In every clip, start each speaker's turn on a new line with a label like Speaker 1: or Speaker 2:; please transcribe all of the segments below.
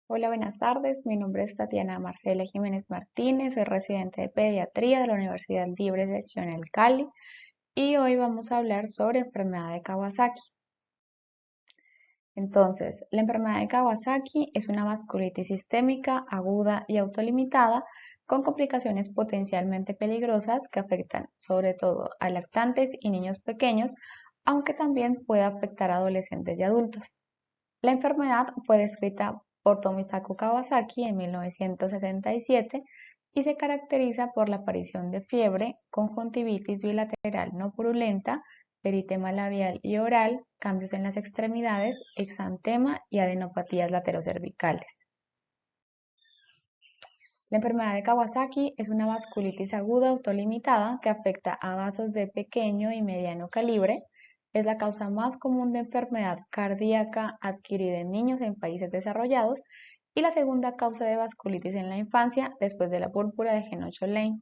Speaker 1: Hola, buenas tardes. Mi nombre es Tatiana Marcela Jiménez Martínez, soy residente de pediatría de la Universidad Libre Seccional Cali y hoy vamos a hablar sobre enfermedad de Kawasaki. Entonces, la enfermedad de Kawasaki es una vasculitis sistémica aguda y autolimitada con complicaciones potencialmente peligrosas que afectan sobre todo a lactantes y niños pequeños, aunque también puede afectar a adolescentes y adultos. La enfermedad fue descrita por Tomisaku Kawasaki en 1967 y se caracteriza por la aparición de fiebre, conjuntivitis bilateral no purulenta, eritema labial y oral, cambios en las extremidades, exantema y adenopatías laterocervicales. La enfermedad de Kawasaki es una vasculitis aguda autolimitada que afecta a vasos de pequeño y mediano calibre. Es la causa más común de enfermedad cardíaca adquirida en niños en países desarrollados y la segunda causa de vasculitis en la infancia después de la púrpura de Henoch-Lane.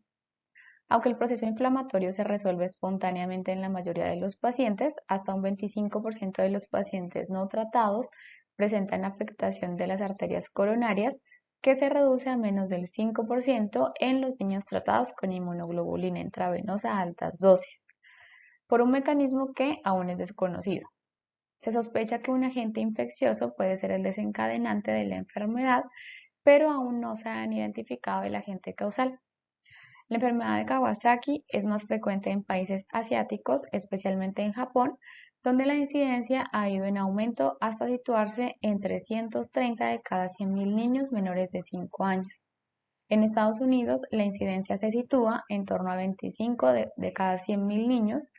Speaker 1: Aunque el proceso inflamatorio se resuelve espontáneamente en la mayoría de los pacientes, hasta un 25% de los pacientes no tratados presentan afectación de las arterias coronarias, que se reduce a menos del 5% en los niños tratados con inmunoglobulina intravenosa a altas dosis, por un mecanismo que aún es desconocido. Se sospecha que un agente infeccioso puede ser el desencadenante de la enfermedad, pero aún no se han identificado el agente causal. La enfermedad de Kawasaki es más frecuente en países asiáticos, especialmente en Japón, donde la incidencia ha ido en aumento hasta situarse en 330 de cada 100.000 niños menores de 5 años. En Estados Unidos, la incidencia se sitúa en torno a 25 de cada 100.000 niños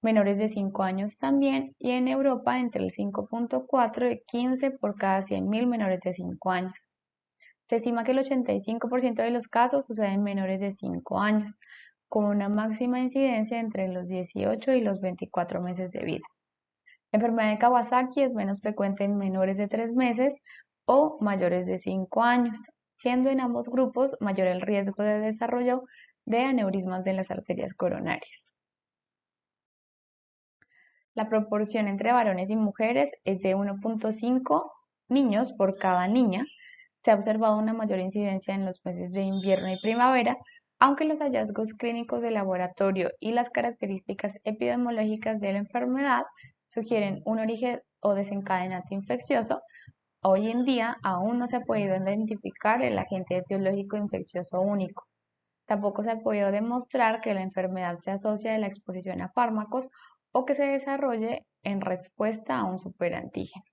Speaker 1: menores de 5 años también, y en Europa entre el 5.4 y 15 por cada 100.000 menores de 5 años. Se estima que el 85% de los casos suceden en menores de 5 años, con una máxima incidencia entre los 18 y los 24 meses de vida. La enfermedad de Kawasaki es menos frecuente en menores de 3 meses o mayores de 5 años, siendo en ambos grupos mayor el riesgo de desarrollo de aneurismas de las arterias coronarias. La proporción entre varones y mujeres es de 1.5 niños por cada niña. Se ha observado una mayor incidencia en los meses de invierno y primavera, aunque los hallazgos clínicos de laboratorio y las características epidemiológicas de la enfermedad sugieren un origen o desencadenante infeccioso. Hoy en día aún no se ha podido identificar el agente etiológico infeccioso único. Tampoco se ha podido demostrar que la enfermedad se asocia a la exposición a fármacos o que se desarrolle en respuesta a un superantígeno.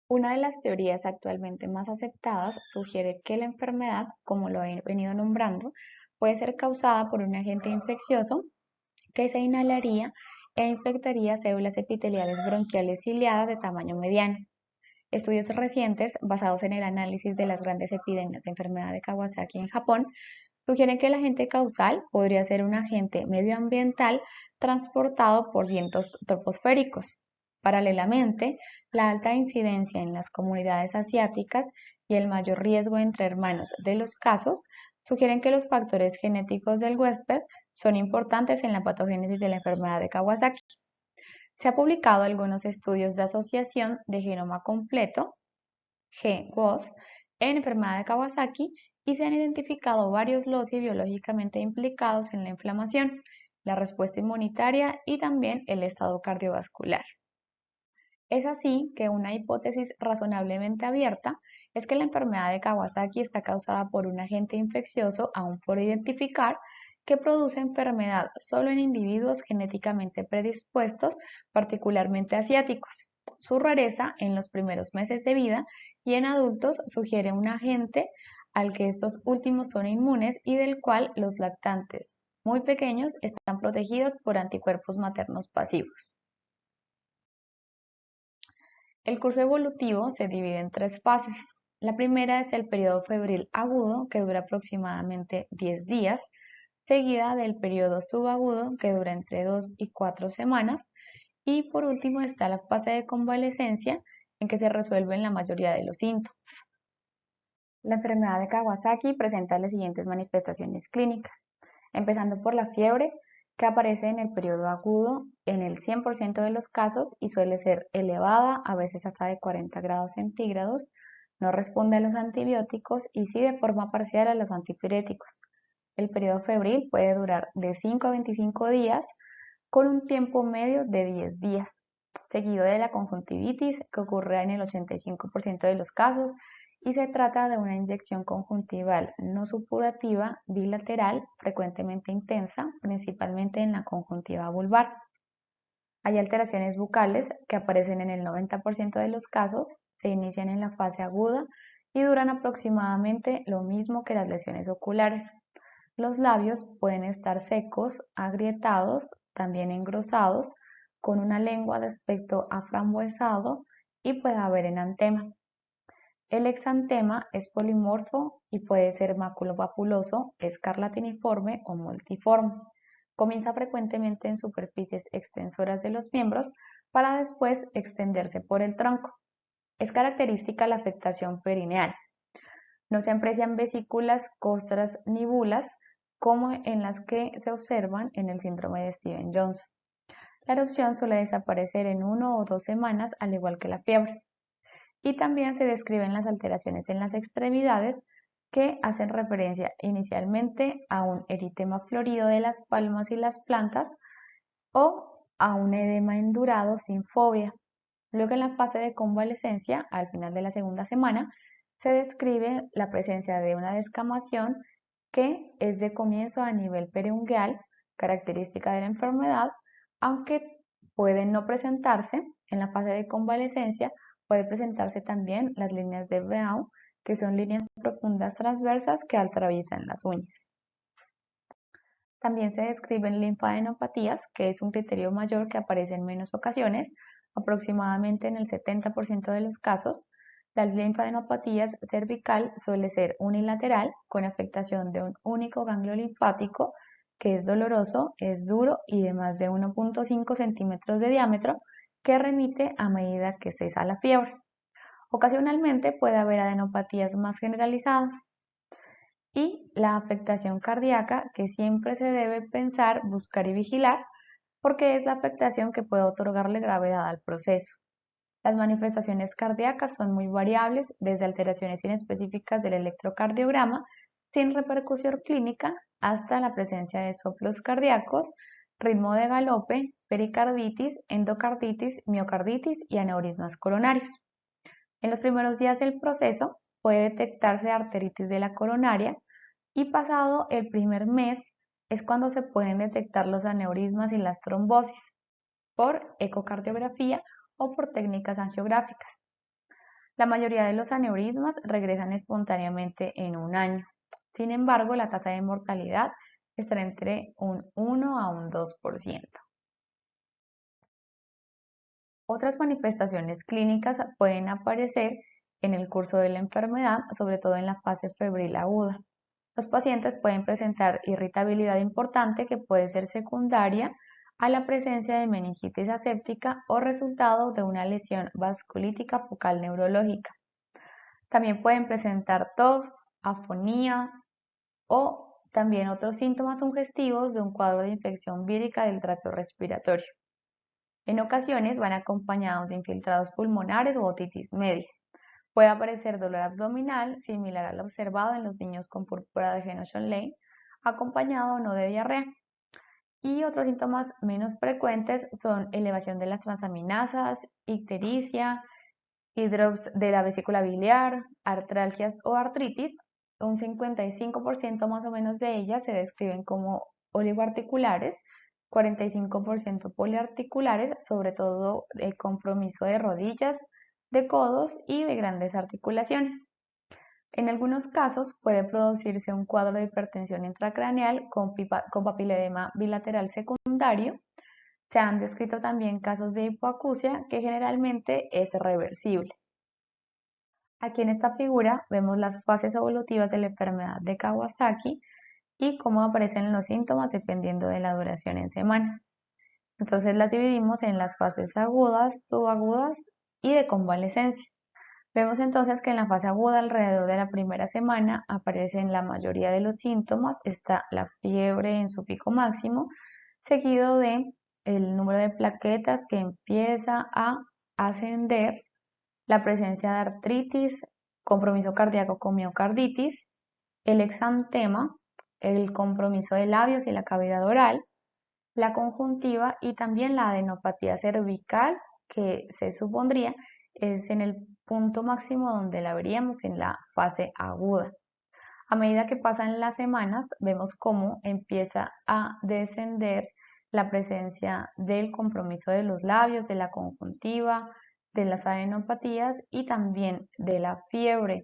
Speaker 1: Una de las teorías actualmente más aceptadas sugiere que la enfermedad, como lo he venido nombrando, puede ser causada por un agente infeccioso que se inhalaría e infectaría células epiteliales bronquiales ciliadas de tamaño mediano. Estudios recientes, basados en el análisis de las grandes epidemias de enfermedad de Kawasaki en Japón, sugieren que el agente causal podría ser un agente medioambiental transportado por vientos troposféricos. Paralelamente, la alta incidencia en las comunidades asiáticas y el mayor riesgo entre hermanos de los casos sugieren que los factores genéticos del huésped son importantes en la patogénesis de la enfermedad de Kawasaki. Se han publicado algunos estudios de asociación de genoma completo, GWAS, en enfermedad de Kawasaki y se han identificado varios loci biológicamente implicados en la inflamación, la respuesta inmunitaria y también el estado cardiovascular. Es así que una hipótesis razonablemente abierta es que la enfermedad de Kawasaki está causada por un agente infeccioso aún por identificar que produce enfermedad solo en individuos genéticamente predispuestos, particularmente asiáticos. Su rareza en los primeros meses de vida y en adultos sugiere un agente al que estos últimos son inmunes y del cual los lactantes muy pequeños están protegidos por anticuerpos maternos pasivos. El curso evolutivo se divide en tres fases. La primera es el periodo febril agudo, que dura aproximadamente 10 días, seguida del periodo subagudo, que dura entre 2 y 4 semanas, y por último está la fase de convalecencia, en que se resuelven la mayoría de los síntomas. La enfermedad de Kawasaki presenta las siguientes manifestaciones clínicas, empezando por la fiebre, que aparece en el periodo agudo en el 100% de los casos y suele ser elevada, a veces hasta de 40 grados centígrados, No responde a los antibióticos y sí de forma parcial a los antipiréticos. El periodo febril puede durar de 5 a 25 días con un tiempo medio de 10 días, seguido de la conjuntivitis que ocurre en el 85% de los casos y se trata de una inyección conjuntival no supurativa bilateral frecuentemente intensa, principalmente en la conjuntiva vulvar. Hay alteraciones bucales que aparecen en el 90% de los casos, se inician en la fase aguda y duran aproximadamente lo mismo que las lesiones oculares. Los labios pueden estar secos, agrietados, también engrosados, con una lengua de aspecto aframbuesado y puede haber enantema. El exantema es polimorfo y puede ser maculopapuloso, escarlatiniforme o multiforme. Comienza frecuentemente en superficies extensoras de los miembros para después extenderse por el tronco. Es característica la afectación perineal. No se aprecian vesículas, costras ni bulas como en las que se observan en el síndrome de Stevens-Johnson. La erupción suele desaparecer en 1 o 2 semanas, al igual que la fiebre. Y también se describen las alteraciones en las extremidades que hacen referencia inicialmente a un eritema florido de las palmas y las plantas o a un edema endurado sin fobia. Luego en la fase de convalecencia, al final de la segunda semana, se describe la presencia de una descamación que es de comienzo a nivel periungueal, característica de la enfermedad, aunque puede no presentarse en la fase de convalecencia, puede presentarse también las líneas de Beau, que son líneas profundas transversas que atraviesan las uñas. También se describen linfadenopatías, que es un criterio mayor que aparece en menos ocasiones, aproximadamente en el 70% de los casos. Las linfadenopatías cervical suele ser unilateral, con afectación de un único ganglio linfático, que es doloroso, es duro y de más de 1.5 centímetros de diámetro, que remite a medida que cesa la fiebre. Ocasionalmente puede haber adenopatías más generalizadas. Y la afectación cardíaca, que siempre se debe pensar, buscar y vigilar, porque es la afectación que puede otorgarle gravedad al proceso. Las manifestaciones cardíacas son muy variables, desde alteraciones inespecíficas del electrocardiograma, sin repercusión clínica, hasta la presencia de soplos cardíacos, ritmo de galope, pericarditis, endocarditis, miocarditis y aneurismas coronarios. En los primeros días del proceso puede detectarse arteritis de la coronaria y pasado el primer mes es cuando se pueden detectar los aneurismas y las trombosis por ecocardiografía o por técnicas angiográficas. La mayoría de los aneurismas regresan espontáneamente en un año. Sin embargo, la tasa de mortalidad estará entre un 1 a un 2%. Otras manifestaciones clínicas pueden aparecer en el curso de la enfermedad, sobre todo en la fase febril aguda. Los pacientes pueden presentar irritabilidad importante que puede ser secundaria a la presencia de meningitis aséptica o resultado de una lesión vasculítica focal neurológica. También pueden presentar tos, afonía o también otros síntomas sugestivos de un cuadro de infección vírica del tracto respiratorio. En ocasiones van acompañados de infiltrados pulmonares o otitis media. Puede aparecer dolor abdominal similar al observado en los niños con púrpura de Henoch-Lane, acompañado o no de diarrea. Y otros síntomas menos frecuentes son elevación de las transaminasas, ictericia, hidrops de la vesícula biliar, artralgias o artritis. Un 55% más o menos de ellas se describen como oligoarticulares, 45% poliarticulares, sobre todo el compromiso de rodillas, de codos y de grandes articulaciones. En algunos casos puede producirse un cuadro de hipertensión intracraneal con papiledema bilateral secundario. Se han descrito también casos de hipoacusia que generalmente es reversible. Aquí en esta figura vemos las fases evolutivas de la enfermedad de Kawasaki y cómo aparecen los síntomas dependiendo de la duración en semanas. Entonces las dividimos en las fases agudas, subagudas y de convalecencia. Vemos entonces que en la fase aguda, alrededor de la primera semana, aparecen la mayoría de los síntomas. Está la fiebre en su pico máximo, seguido de el número de plaquetas que empieza a ascender, la presencia de artritis compromiso cardíaco con miocarditis, el exantema, el compromiso de labios y la cavidad oral, la conjuntiva y también la adenopatía cervical, que se supondría es en el punto máximo donde la veríamos en la fase aguda. A medida que pasan las semanas, vemos cómo empieza a descender la presencia del compromiso de los labios, de la conjuntiva, de las adenopatías y también de la fiebre.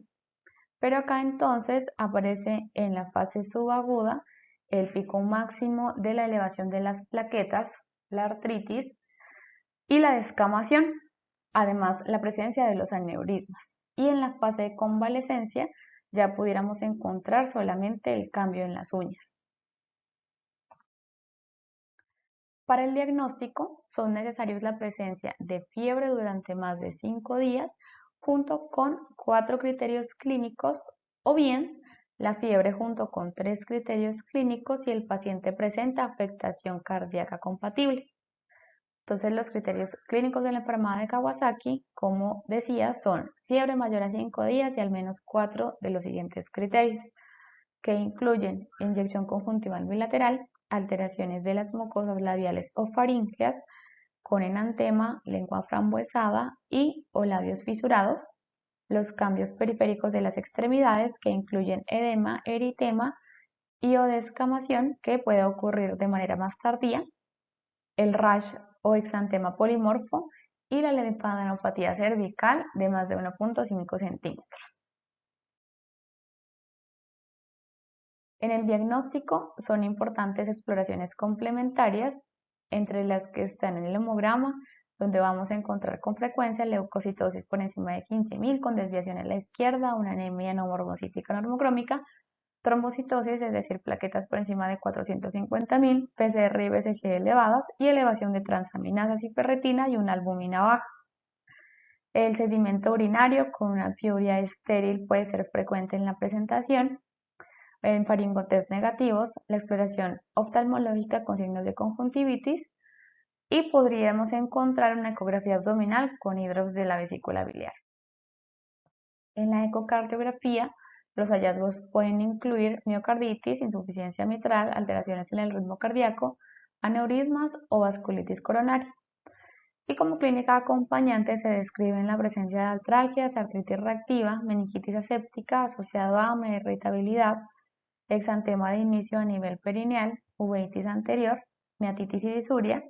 Speaker 1: Pero acá entonces aparece en la fase subaguda el pico máximo de la elevación de las plaquetas, la artritis y la descamación, además la presencia de los aneurismas. Y en la fase de convalecencia ya pudiéramos encontrar solamente el cambio en las uñas. Para el diagnóstico son necesarios la presencia de fiebre durante más de 5 días junto con 4 criterios clínicos o bien la fiebre junto con 3 criterios clínicos si el paciente presenta afectación cardíaca compatible. Entonces los criterios clínicos de la enfermedad de Kawasaki, como decía, son fiebre mayor a 5 días y al menos 4 de los siguientes criterios, que incluyen inyección conjuntival bilateral, alteraciones de las mucosas labiales o faríngeas, con enantema, lengua frambuesada y o labios fisurados, los cambios periféricos de las extremidades, que incluyen edema, eritema y o descamación, que puede ocurrir de manera más tardía, el rash o exantema polimorfo y la linfadenopatía cervical de más de 1.5 centímetros. En el diagnóstico son importantes exploraciones complementarias, entre las que están en el hemograma, donde vamos a encontrar con frecuencia leucocitosis por encima de 15.000 con desviación a la izquierda, una anemia no morbocítica normocrómica, trombocitosis, es decir, plaquetas por encima de 450.000, PCR y BCG elevadas y elevación de transaminasas y ferritina y una albúmina baja. El sedimento urinario con una piuria estéril puede ser frecuente en la presentación. En faringotest negativos, la exploración oftalmológica con signos de conjuntivitis y podríamos encontrar una ecografía abdominal con hidrops de la vesícula biliar. En la ecocardiografía, los hallazgos pueden incluir miocarditis, insuficiencia mitral, alteraciones en el ritmo cardíaco, aneurismas o vasculitis coronaria. Y como clínica acompañante se describen la presencia de artralgias, artritis reactiva, meningitis aséptica asociado a AME, irritabilidad, exantema de inicio a nivel perineal, uveitis anterior, miatitis y disuria,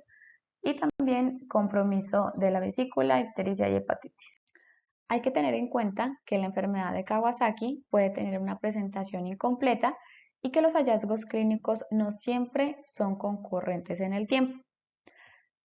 Speaker 1: y también compromiso de la vesícula, ictericia y hepatitis. Hay que tener en cuenta que la enfermedad de Kawasaki puede tener una presentación incompleta y que los hallazgos clínicos no siempre son concurrentes en el tiempo.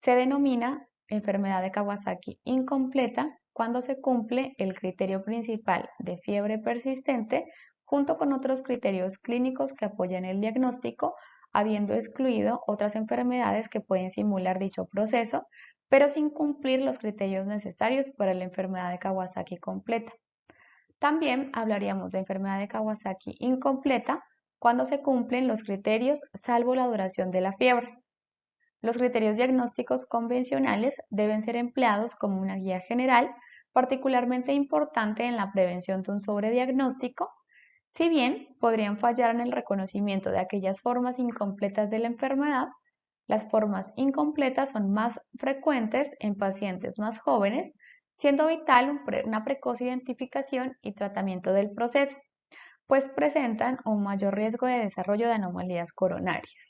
Speaker 1: Se denomina enfermedad de Kawasaki incompleta cuando se cumple el criterio principal de fiebre persistente junto con otros criterios clínicos que apoyan el diagnóstico, habiendo excluido otras enfermedades que pueden simular dicho proceso, pero sin cumplir los criterios necesarios para la enfermedad de Kawasaki completa. También hablaríamos de enfermedad de Kawasaki incompleta cuando se cumplen los criterios salvo la duración de la fiebre. Los criterios diagnósticos convencionales deben ser empleados como una guía general, particularmente importante en la prevención de un sobrediagnóstico, si bien podrían fallar en el reconocimiento de aquellas formas incompletas de la enfermedad. Las formas incompletas son más frecuentes en pacientes más jóvenes, siendo vital una precoz identificación y tratamiento del proceso, pues presentan un mayor riesgo de desarrollo de anomalías coronarias.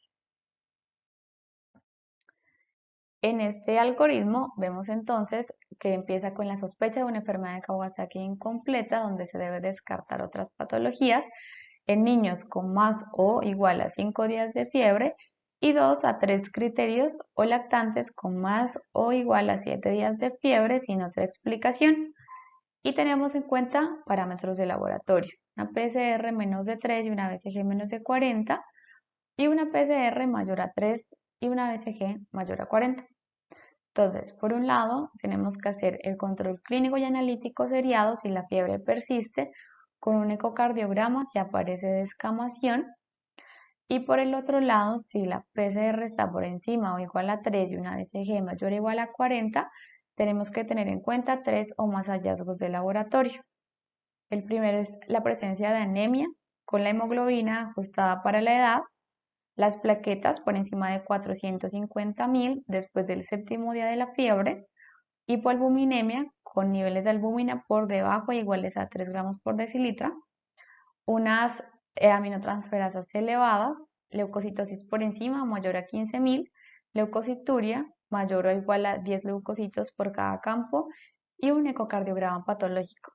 Speaker 1: En este algoritmo vemos entonces que empieza con la sospecha de una enfermedad de Kawasaki incompleta, donde se debe descartar otras patologías en niños con más o igual a 5 días de fiebre y 2 a 3 criterios o lactantes con más o igual a 7 días de fiebre sin otra explicación. Y tenemos en cuenta parámetros de laboratorio, una PCR menos de 3 y una BCG menos de 40 y una PCR mayor a 3 y una BCG mayor a 40. Entonces, por un lado, tenemos que hacer el control clínico y analítico seriado si la fiebre persiste, con un ecocardiograma si aparece descamación, y por el otro lado, si la PCR está por encima o igual a 3 y una BCG mayor o igual a 40, tenemos que tener en cuenta 3 o más hallazgos de laboratorio. El primero es la presencia de anemia con la hemoglobina ajustada para la edad, las plaquetas por encima de 450.000 después del séptimo día de la fiebre, hipoalbuminemia con niveles de albúmina por debajo e iguales a 3 gramos por decilitro, unas aminotransferasas elevadas, leucocitosis por encima o mayor a 15.000, leucocituria mayor o igual a 10 leucocitos por cada campo y un ecocardiograma patológico.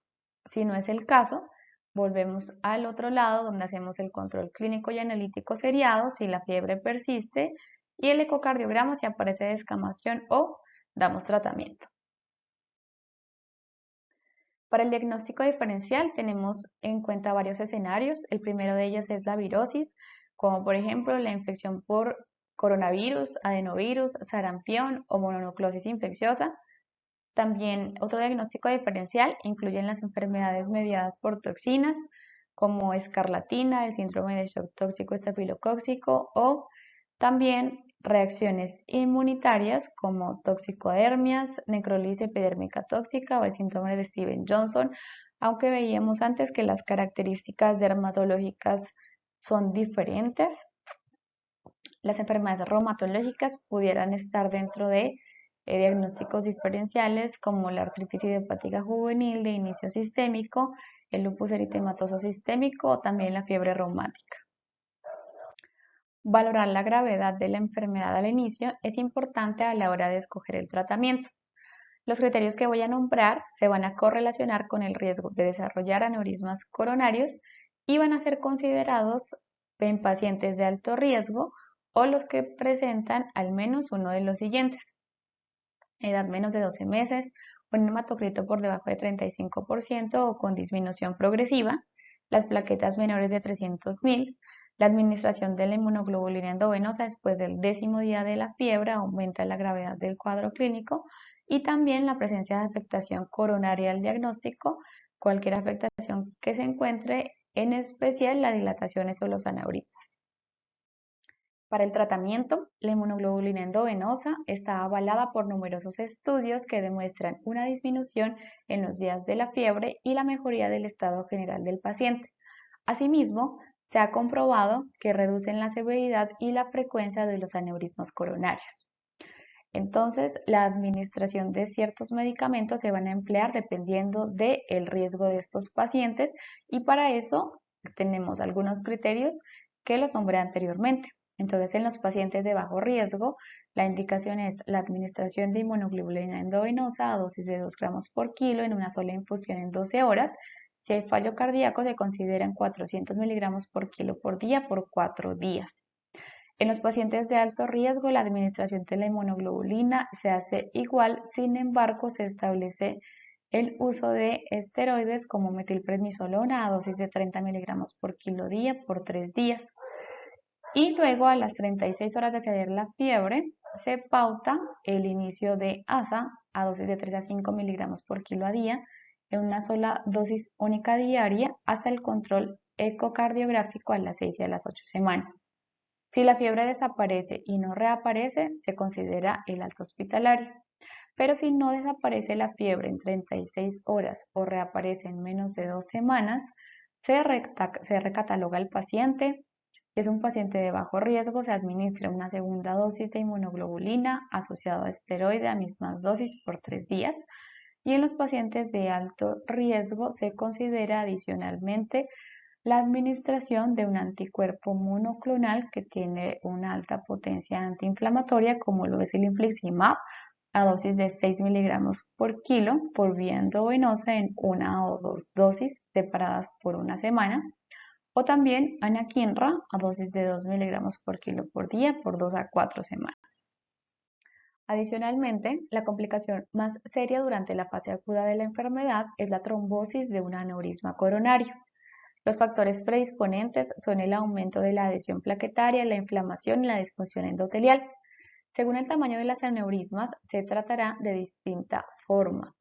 Speaker 1: Si no es el caso, volvemos al otro lado donde hacemos el control clínico y analítico seriado si la fiebre persiste y el ecocardiograma si aparece descamación o damos tratamiento. Para el diagnóstico diferencial tenemos en cuenta varios escenarios. El primero de ellos es la virosis, como por ejemplo la infección por coronavirus, adenovirus, sarampión o mononucleosis infecciosa. También otro diagnóstico diferencial incluyen las enfermedades mediadas por toxinas, como escarlatina, el síndrome de shock tóxico estafilocóxico o también reacciones inmunitarias como toxicodermias, necrólisis epidérmica tóxica o el síndrome de Steven-Johnson, aunque veíamos antes que las características dermatológicas son diferentes. Las enfermedades reumatológicas pudieran estar dentro de diagnósticos diferenciales como la artritis idiopática juvenil de inicio sistémico, el lupus eritematoso sistémico o también la fiebre reumática. Valorar la gravedad de la enfermedad al inicio es importante a la hora de escoger el tratamiento. Los criterios que voy a nombrar se van a correlacionar con el riesgo de desarrollar aneurismas coronarios y van a ser considerados en pacientes de alto riesgo o los que presentan al menos uno de los siguientes: edad menos de 12 meses, un hematocrito por debajo de 35% o con disminución progresiva, las plaquetas menores de 300.000, la administración de la inmunoglobulina endovenosa después del 10º día de la fiebre aumenta la gravedad del cuadro clínico y también la presencia de afectación coronaria al diagnóstico, cualquier afectación que se encuentre, en especial la dilataciones o los aneurismas. Para el tratamiento, la inmunoglobulina endovenosa está avalada por numerosos estudios que demuestran una disminución en los días de la fiebre y la mejoría del estado general del paciente. Asimismo, se ha comprobado que reducen la severidad y la frecuencia de los aneurismas coronarios. Entonces, la administración de ciertos medicamentos se van a emplear dependiendo del riesgo de estos pacientes y para eso tenemos algunos criterios que los nombré anteriormente. Entonces, en los pacientes de bajo riesgo, la indicación es la administración de inmunoglobulina endovenosa a dosis de 2 gramos por kilo en una sola infusión en 12 horas. Si hay fallo cardíaco, se consideran 400 miligramos por kilo por día por 4 días. En los pacientes de alto riesgo, la administración de la inmunoglobulina se hace igual, sin embargo, se establece el uso de esteroides como metilprednisolona a dosis de 30 miligramos por kilo día por 3 días. Y luego, a las 36 horas de ceder la fiebre, se pauta el inicio de ASA a dosis de 3 a 5 miligramos por kilo a día en una sola dosis única diaria hasta el control ecocardiográfico a las 6 y a las 8 semanas. Si la fiebre desaparece y no reaparece, se considera el alta hospitalario. Pero si no desaparece la fiebre en 36 horas o reaparece en menos de 2 semanas, se recataloga al paciente. Si es un paciente de bajo riesgo, se administra una segunda dosis de inmunoglobulina asociada a esteroide a mismas dosis por 3 días. Y en los pacientes de alto riesgo se considera adicionalmente la administración de un anticuerpo monoclonal que tiene una alta potencia antiinflamatoria, como lo es el infliximab, a dosis de 6 miligramos por kilo por vía endovenosa en una o dos dosis separadas por una semana, o también anakinra a dosis de 2 miligramos por kilo por día por 2 a 4 semanas. Adicionalmente, la complicación más seria durante la fase aguda de la enfermedad es la trombosis de un aneurisma coronario. Los factores predisponentes son el aumento de la adhesión plaquetaria, la inflamación y la disfunción endotelial. Según el tamaño de las aneurismas, se tratará de distinta forma.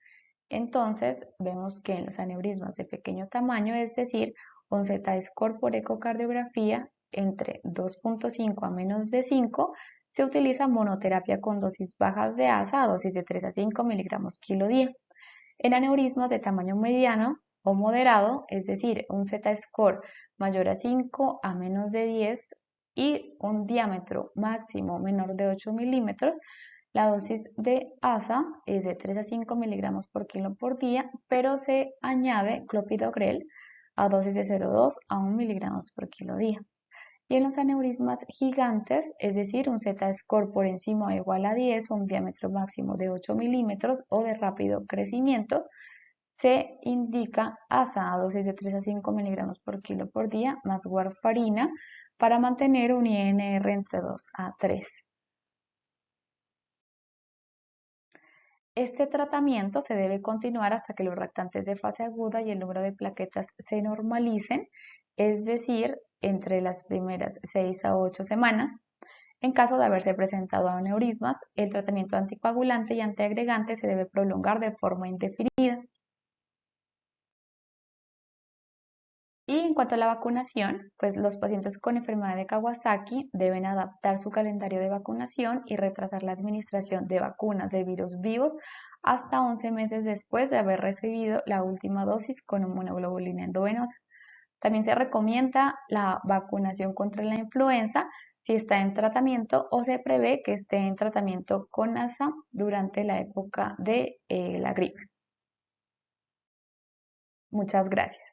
Speaker 1: Entonces, vemos que en los aneurismas de pequeño tamaño, es decir, un Z-score por ecocardiografía entre 2.5 a menos de 5, se utiliza monoterapia con dosis bajas de ASA a dosis de 3 a 5 miligramos kilo día. En aneurismas de tamaño mediano, o moderado, es decir, un Z-score mayor a 5 a menos de 10 y un diámetro máximo menor de 8 milímetros, la dosis de ASA es de 3 a 5 miligramos por kilo por día, pero se añade clopidogrel a dosis de 0,2 a 1 miligramos por kilo día. Y en los aneurismas gigantes, es decir, un Z-score por encima o igual a 10 o un diámetro máximo de 8 milímetros o de rápido crecimiento, se indica ASA a dosis de 3 a 5 miligramos por kilo por día más warfarina para mantener un INR entre 2 a 3. Este tratamiento se debe continuar hasta que los reactantes de fase aguda y el número de plaquetas se normalicen, es decir, entre las primeras 6 a 8 semanas. En caso de haberse presentado aneurismas, el tratamiento anticoagulante y antiagregante se debe prolongar de forma indefinida. Y en cuanto a la vacunación, pues los pacientes con enfermedad de Kawasaki deben adaptar su calendario de vacunación y retrasar la administración de vacunas de virus vivos hasta 11 meses después de haber recibido la última dosis con inmunoglobulina endovenosa. También se recomienda la vacunación contra la influenza si está en tratamiento o se prevé que esté en tratamiento con ASA durante la época de la gripe. Muchas gracias.